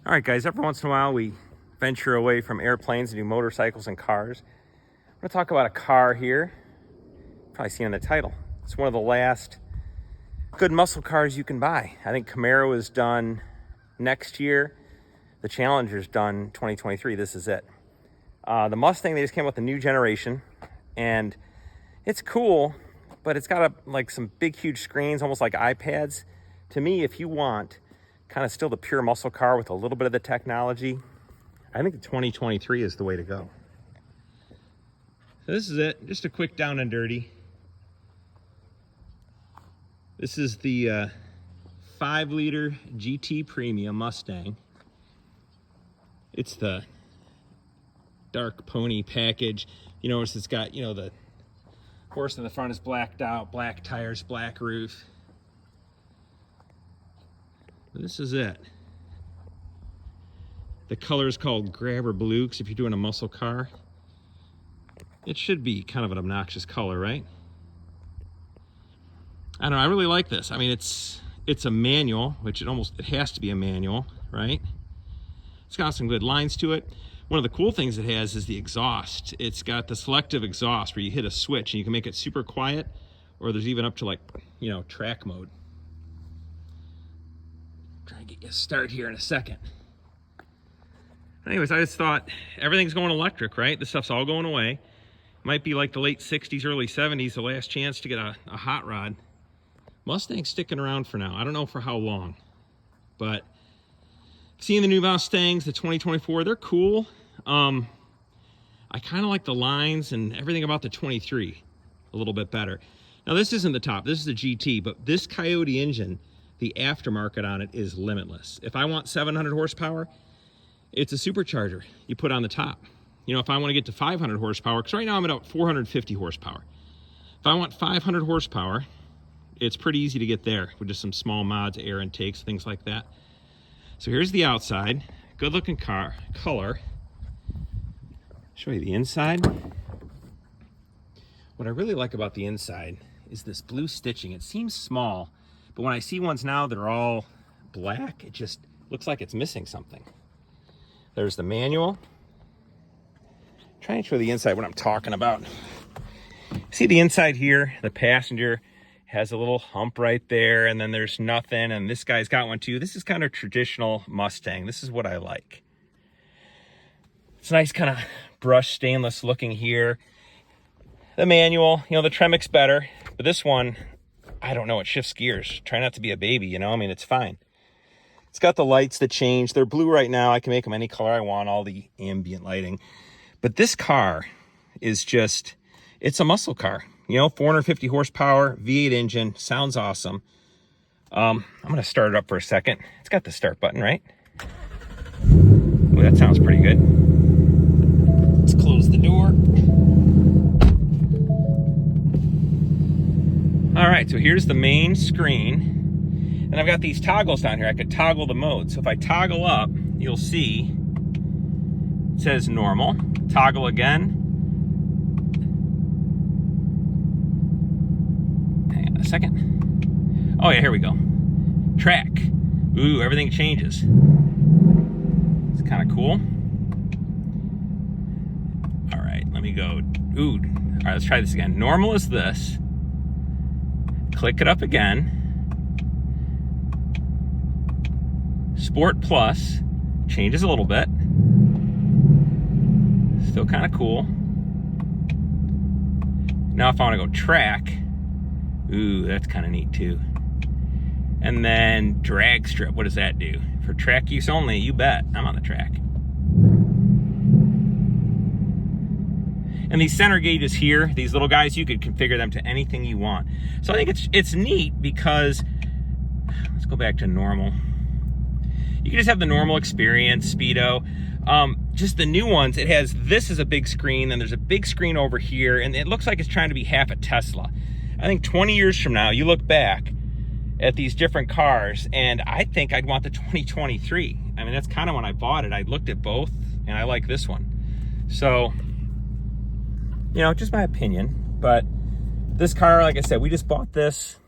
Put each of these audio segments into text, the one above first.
All right, guys, every once in a while we venture away from airplanes and do motorcycles and cars. I'm going to talk about a car here. Probably seen in the title. It's one of the last good muscle cars you can buy. I think Camaro is done next year. The Challenger's done 2023. This is it. The Mustang, they just came out with a new generation, and it's cool, but it's got like some big, huge screens, almost like iPads. To me, if you want kind of still the pure muscle car with a little bit of the technology, I think the 2023 is the way to go. So this is it, just a quick down and dirty. This is the 5-liter GT Premium Mustang. It's the dark pony package. You notice it's got, the horse in the front is blacked out, black tires, black roof. But this is it. The color is called grabber blue, because if you're doing a muscle car, it should be kind of an obnoxious color, right? I don't know, I really like this. I mean, it's a manual, which it has to be a manual, right? It's got some good lines to it. One of the cool things it has is the exhaust. It's got the selective exhaust where you hit a switch and you can make it super quiet, or there's even up to like, track mode. Try to get you a start here in a second. Anyways, I just thought everything's going electric, right? This stuff's all going away. Might be like the late 60s, early 70s, the last chance to get a hot rod. Mustang's sticking around for now. I don't know for how long, but seeing the new Mustangs, the 2024, they're cool. I kind of like the lines and everything about the 23 a little bit better. Now, this isn't the top. This is the GT, but this Coyote engine, the aftermarket on it is limitless. If I want 700 horsepower, it's a supercharger you put on the top. If I want to get to 500 horsepower, because right now I'm at about 450 horsepower. If I want 500 horsepower, it's pretty easy to get there with just some small mods, air intakes, things like that. So here's the outside. Good looking color. Show you the inside. What I really like about the inside is this blue stitching. It seems small, but when I see ones now that are all black, it just looks like it's missing something. There's the manual. Trying to show the inside what I'm talking about. See the inside here, the passenger has a little hump right there, and then there's nothing, and this guy's got one too. This is kind of traditional Mustang. This is what I like. It's nice kind of brushed stainless looking here. The manual, the Tremec's better, but this one, I don't know, it shifts gears. Try not to be a baby, I mean, it's fine. It's got the lights that change. They're blue right now. I can make them any color I want, all the ambient lighting. But this car is just, it's a muscle car. 450 horsepower, V8 engine, sounds awesome. I'm gonna start it up for a second. It's got the start button, right? Oh, that sounds pretty good. Let's close the door. All right, so here's the main screen. And I've got these toggles down here. I could toggle the mode. So if I toggle up, you'll see it says normal. Toggle again. Hang on a second. Oh yeah, here we go. Track. Ooh, everything changes. It's kind of cool. All right, let me go. Ooh, all right, let's try this again. Normal is this. Click it up again. Sport Plus changes a little bit. Still kind of cool. Now if I want to go track, ooh, that's kind of neat too. And then drag strip, what does that do? For track use only, you bet, I'm on the track. And these center gauges here, these little guys, you could configure them to anything you want. So I think it's neat because, let's go back to normal. You can just have the normal experience, speedo. Just the new ones, it has, this is a big screen, and there's a big screen over here, and it looks like it's trying to be half a Tesla. I think 20 years from now, you look back at these different cars, and I think I'd want the 2023. I mean, that's kind of when I bought it. I looked at both, and I like this one. So, just my opinion, but this car, like I said, we just bought this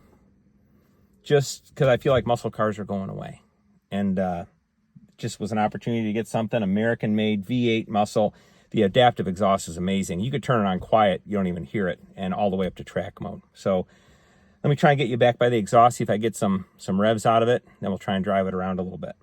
just because I feel like muscle cars are going away. And just was an opportunity to get something American-made V8 muscle. The adaptive exhaust is amazing. You could turn it on quiet, you don't even hear it, and all the way up to track mode. So let me try and get you back by the exhaust, see if I get some revs out of it, then we'll try and drive it around a little bit.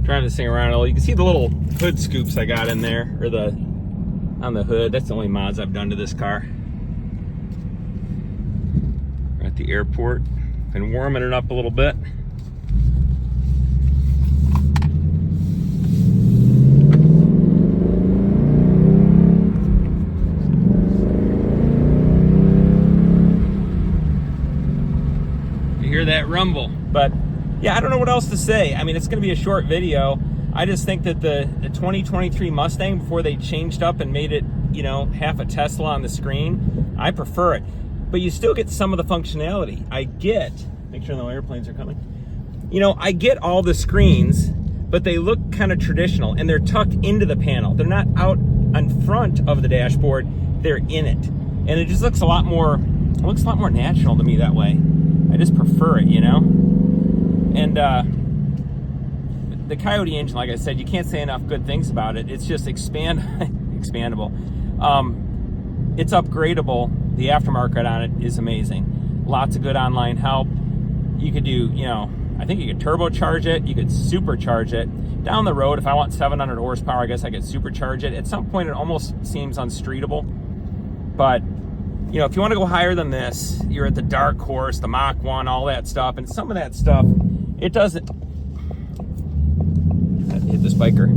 Driving this thing around a little. You can see the little hood scoops I got in there, or on the hood. That's the only mods I've done to this car. We're at the airport. Been warming it up a little bit. You hear that rumble, but yeah, I don't know what else to say. I mean, it's going to be a short video. I just think that the 2023 Mustang, before they changed up and made it, you know, half a Tesla on the screen, I prefer it. But you still get some of the functionality. I get, make sure no airplanes are coming. You know, I get all the screens, but they look kind of traditional and they're tucked into the panel. They're not out in front of the dashboard, they're in it. And it just looks a lot more, natural to me that way. I just prefer it, you know? And the Coyote engine, like I said, you can't say enough good things about it. It's just expandable. It's upgradable. The aftermarket on it is amazing. Lots of good online help. You could do, you know, I think you could turbocharge it. You could supercharge it. Down the road, if I want 700 horsepower, I guess I could supercharge it. At some point, it almost seems unstreetable. But, you know, if you want to go higher than this, you're at the Dark Horse, the Mach 1, all that stuff. And some of that stuff, it doesn't hit this biker.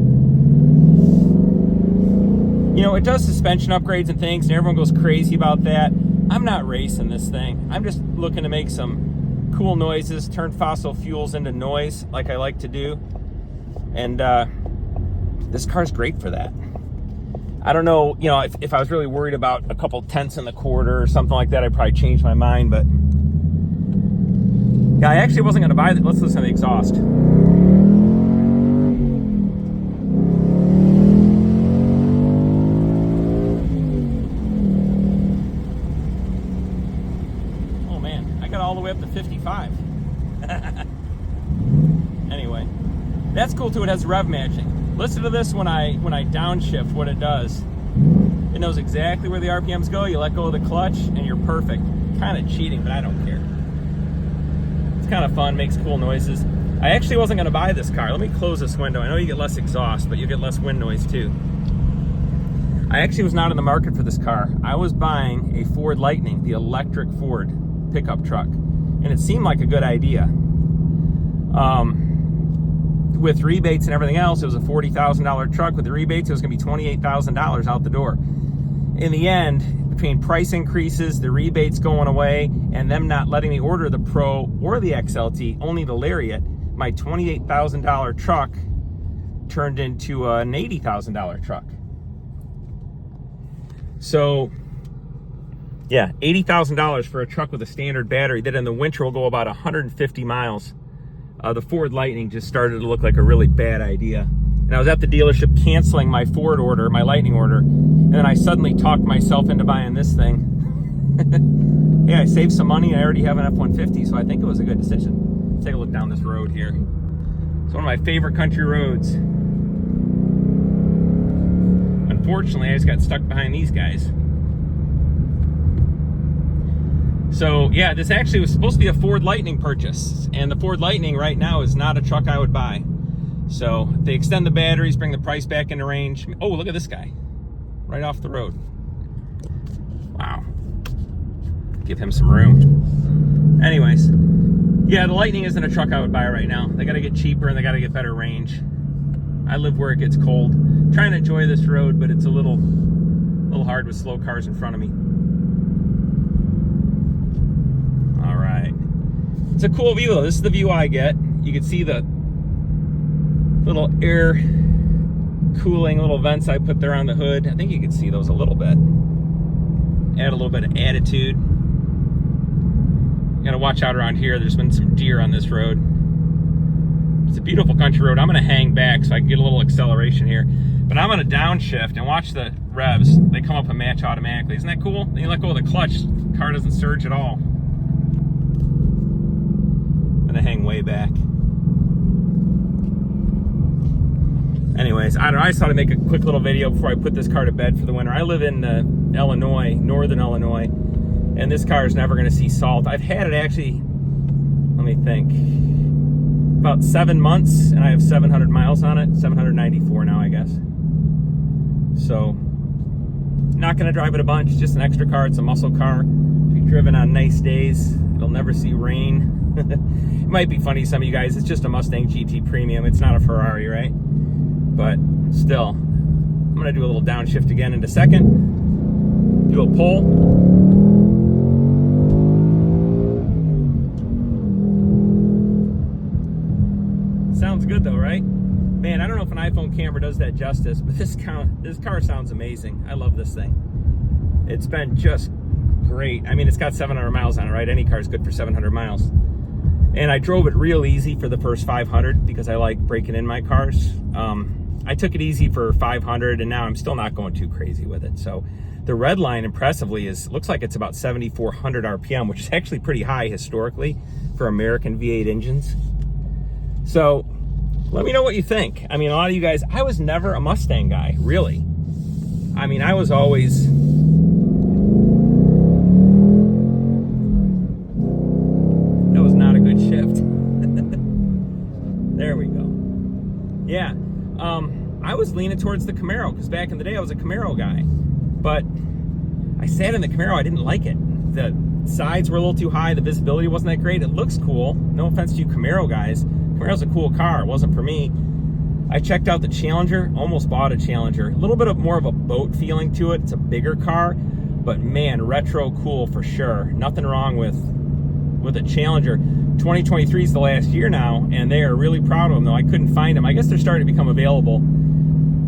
You know, it does suspension upgrades and things, and everyone goes crazy about that. I'm not racing this thing. I'm just looking to make some cool noises, turn fossil fuels into noise like I like to do. And this car's great for that. I don't know, you know, if I was really worried about a couple tenths in the quarter or something like that, I'd probably change my mind, but yeah, I actually wasn't gonna buy that. Let's listen to the exhaust. Oh man, I got all the way up to 55. Anyway, that's cool too. It has rev matching. Listen to this when I downshift, what it does. It knows exactly where the RPMs go. You let go of the clutch and you're perfect. Kind of cheating, but I don't care. It's kind of fun, makes cool noises. I actually wasn't going to buy this car. Let me close this window. I know you get less exhaust, but you get less wind noise too. I actually was not in the market for this car. I was buying a Ford Lightning, the electric Ford pickup truck, and it seemed like a good idea. With rebates and everything else, it was a $40,000 truck. With the rebates, it was going to be $28,000 out the door. In the end, between price increases, the rebates going away, and them not letting me order the Pro or the XLT, only the Lariat, my $28,000 truck turned into an $80,000 truck. So, yeah, $80,000 for a truck with a standard battery that in the winter will go about 150 miles. The Ford Lightning just started to look like a really bad idea. And I was at the dealership canceling my Ford order, my Lightning order, and then I suddenly talked myself into buying this thing. Yeah, I saved some money. I already have an F-150, so I think it was a good decision. Let's take a look down this road here. It's one of my favorite country roads. Unfortunately, I just got stuck behind these guys. So yeah, this actually was supposed to be a Ford Lightning purchase, and the Ford Lightning right now is not a truck I would buy. So if they extend the batteries, bring the price back into range. Oh, look at this guy, right off the road. Wow, give him some room. Anyways, yeah, the Lightning isn't a truck I would buy right now. They gotta get cheaper and they gotta get better range. I live where it gets cold. I'm trying to enjoy this road, but it's a little hard with slow cars in front of me. All right. It's a cool view though. This is the view I get. You can see the little air cooling little vents I put there on the hood. I think you can see those a little bit. Add a little bit of attitude. Gotta watch out around here. There's been some deer on this road. It's a beautiful country road. I'm gonna hang back so I can get a little acceleration here. But I'm gonna downshift and watch the revs. They come up and match automatically. Isn't that cool? Then you let go of the clutch, the car doesn't surge at all. I'm gonna hang way back. Anyways, I don't know, I just thought I'd make a quick little video before I put this car to bed for the winter. I live in Illinois, northern Illinois, and this car is never gonna see salt. I've had it actually, let me think, about 7 months, and I have 700 miles on it, 794 now, I guess. So, not gonna drive it a bunch, just an extra car. It's a muscle car. Be driven on nice days. It'll never see rain. It might be funny to some of you guys, it's just a Mustang GT Premium. It's not a Ferrari, right? But still, I'm gonna do a little downshift again in a second. Do a pull. Sounds good though, right? Man, I don't know if an iPhone camera does that justice, but this car sounds amazing. I love this thing. It's been just great. I mean, it's got 700 miles on it, right? Any car is good for 700 miles. And I drove it real easy for the first 500 because I like breaking in my cars. I took it easy for 500, and now I'm still not going too crazy with it. So the red line impressively looks like it's about 7,400 RPM, which is actually pretty high historically for American V8 engines. So let me know what you think. I mean, a lot of you guys, I was never a Mustang guy, really. I mean, I was always, that was not a good shift. There we go. Yeah, I was leaning towards the Camaro because back in the day I was a Camaro guy. But I sat in the Camaro, I didn't like it. The sides were a little too high, the visibility wasn't that great. It looks cool, no offense to you Camaro guys. Camaro's a cool car, it wasn't for me. I checked out the Challenger, almost bought a Challenger. A little bit of more of a boat feeling to it. It's a bigger car, but man, retro cool for sure. Nothing wrong with a Challenger. 2023 is the last year now, and they are really proud of them, though I couldn't find them. I guess they're starting to become available,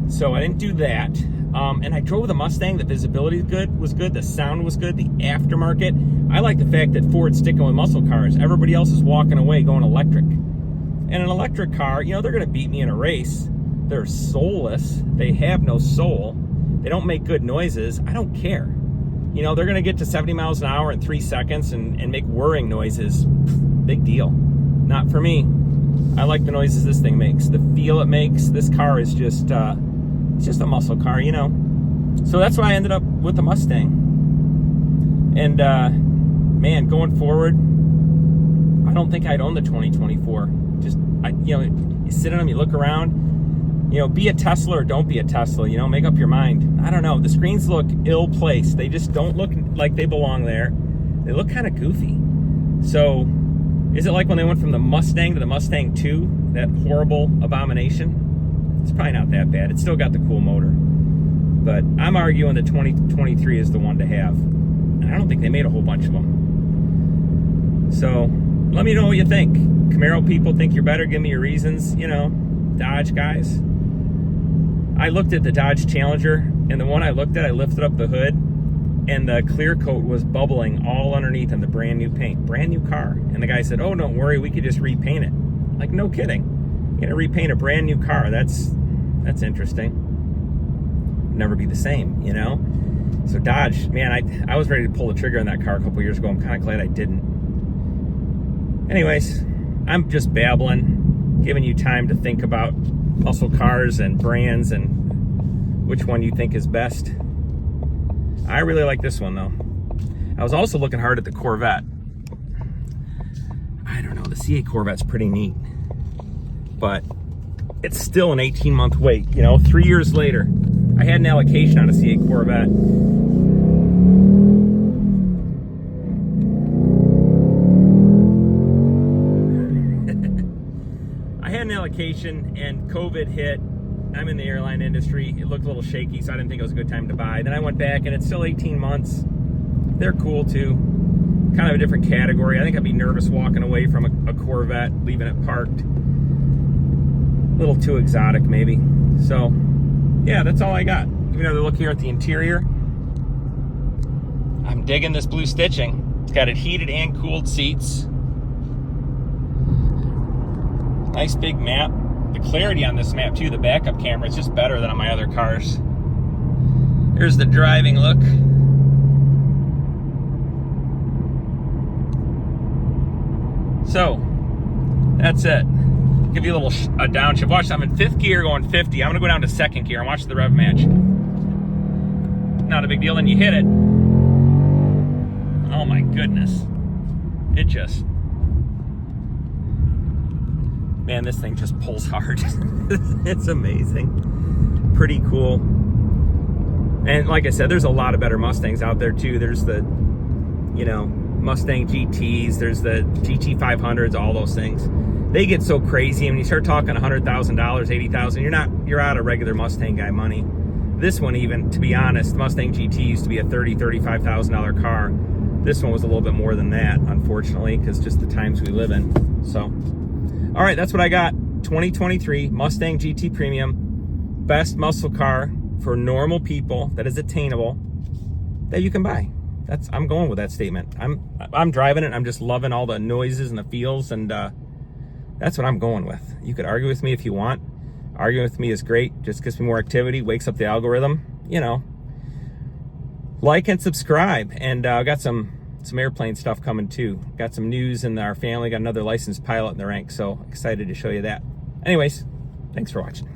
so I didn't do that. And I drove the Mustang. The visibility was good. The sound was good. The aftermarket. I like the fact that Ford's sticking with muscle cars. Everybody else is walking away going electric. And an electric car, you know, they're going to beat me in a race. They're soulless. They have no soul. They don't make good noises. I don't care. You know, they're going to get to 70 miles an hour in 3 seconds and make whirring noises. Big deal. Not for me. I like the noises this thing makes. The feel it makes. This car is just, it's just a muscle car, you know. So that's why I ended up with the Mustang. And, man, going forward, I don't think I'd own the 2024. Just, you know, you sit in them, you look around, you know, be a Tesla or don't be a Tesla, you know, make up your mind. I don't know. The screens look ill-placed. They just don't look like they belong there. They look kind of goofy. So, is it like when they went from the Mustang to the Mustang 2, that horrible abomination? It's probably not that bad. It's still got the cool motor. But I'm arguing the 2023 is the one to have. And I don't think they made a whole bunch of them. So, let me know what you think. Camaro people think you're better, give me your reasons. You know, Dodge guys. I looked at the Dodge Challenger, and the one I looked at, I lifted up the hood, and the clear coat was bubbling all underneath in the brand new paint. Brand new car. And the guy said, oh, don't worry, we could just repaint it. Like, no kidding. You're gonna repaint a brand new car. That's interesting. Never be the same, you know? So Dodge, man, I was ready to pull the trigger on that car a couple years ago. I'm kind of glad I didn't. Anyways, I'm just babbling, giving you time to think about muscle cars and brands and which one you think is best. I really like this one though. I was also looking hard at the Corvette. I don't know, the C8 Corvette's pretty neat, but it's still an 18-month wait, you know, 3 years later. I had an allocation on a C8 Corvette. Allocation and COVID hit. I'm in the airline industry. It looked a little shaky, so I didn't think it was a good time to buy. Then I went back, and it's still 18 months. They're cool too. kind of a different category. I think I'd be nervous walking away from a Corvette, leaving it parked. A little too exotic, maybe. So, yeah, that's all I got. Give me another look here at the interior. I'm digging this blue stitching. It's got it heated and cooled seats. Nice big map. The clarity on this map too, the backup camera, is just better than on my other cars. Here's the driving look. So, that's it. Give you a little downshift. Watch, I'm in 5th gear going 50. I'm gonna go down to 2nd gear and watch the rev match. Not a big deal, then you hit it. Oh my goodness. It just, man, this thing just pulls hard. It's amazing. Pretty cool. And like I said, there's a lot of better Mustangs out there too. There's the, you know, Mustang GTs, there's the GT 500s, all those things. They get so crazy, and when you start talking $100,000, $80,000, you're out of regular Mustang guy money. This one, even, to be honest, Mustang GT used to be a $30,000, $35,000 car. This one was a little bit more than that, unfortunately, because just the times we live in. So, all right, that's what I got. 2023 Mustang GT Premium, best muscle car for normal people that is attainable that you can buy. I'm going with that statement. I'm driving it. I'm just loving all the noises and the feels, and that's what I'm going with. You could argue with me if you want. Arguing with me is great. Just gives me more activity, wakes up the algorithm. You know, like and subscribe. And I got some airplane stuff coming too. Got some news in our family. Got another licensed pilot in the ranks, so excited to show you that. Anyways, thanks for watching.